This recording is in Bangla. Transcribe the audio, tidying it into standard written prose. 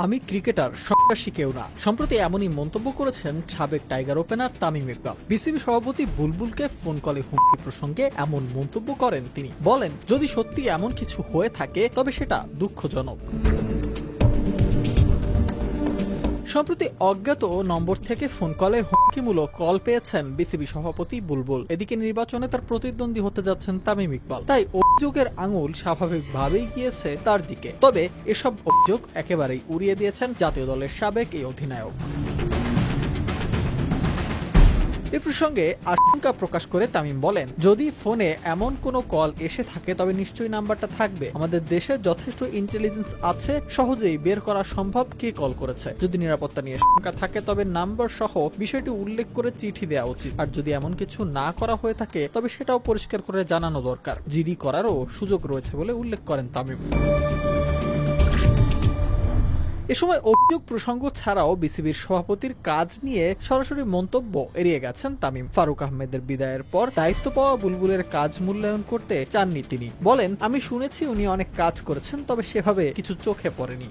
আমি ক্রিকেটার, সন্ত্রাসী কেউ না। সম্প্রতি এমনই মন্তব্য করেছেন সাবেক tiger opener Tamim Iqbal. BCB সভাপতি বুলবুলকে ফোন কলে হুমকি প্রসঙ্গে এমন মন্তব্য করেন তিনি। বলেন, যদি সত্যি এমন কিছু হয়ে থাকে তবে সেটা দুঃখজনক। সম্প্রতি অজ্ঞাত নম্বর থেকে ফোন কলে হুমকিমূলক কল পেয়েছেন বিসিবি সভাপতি বুলবুল। এদিকে নির্বাচনে তার প্রতিদ্বন্দ্বী হতে যাচ্ছেন তামিম ইকবাল, তাই অভিযোগের আঙুল স্বাভাবিকভাবেই গিয়েছে তার দিকে। তবে এসব অভিযোগ একেবারেই উড়িয়ে দিয়েছেন জাতীয় দলের সাবেক এই অধিনায়ক। এ প্রসঙ্গে আশঙ্কা প্রকাশ করে তামিম বলেন, যদি ফোনে এমন কোনো কল এসে থাকে তবে নিশ্চয়ই নাম্বারটা থাকবে। আমাদের দেশে যথেষ্ট ইন্টেলিজেন্স আছে, সহজেই বের করা সম্ভব কে কল করেছে। যদি নিরাপত্তা নিয়ে শঙ্কা থাকে তবে নাম্বার সহ বিষয়টি উল্লেখ করে চিঠি দেওয়া উচিত। আর যদি এমন কিছু না করা হয়ে থাকে তবে সেটাও পরিষ্কার করে জানানো দরকার। জিডি করারও সুযোগ রয়েছে বলে উল্লেখ করেন তামিম। এ সময় অভিযোগ প্রসঙ্গ ছাড়াও বিসিবির সভাপতির কাজ নিয়ে সরাসরি মন্তব্য এড়িয়ে গেছেন তামিম। ফারুক আহমেদের বিদায়ের পর দায়িত্ব পাওয়া বুলবুলের কাজ মূল্যায়ন করতে চাননি তিনি। বলেন, আমি শুনেছি উনি অনেক কাজ করেছেন, তবে সেভাবে কিছু চোখে পড়েনি।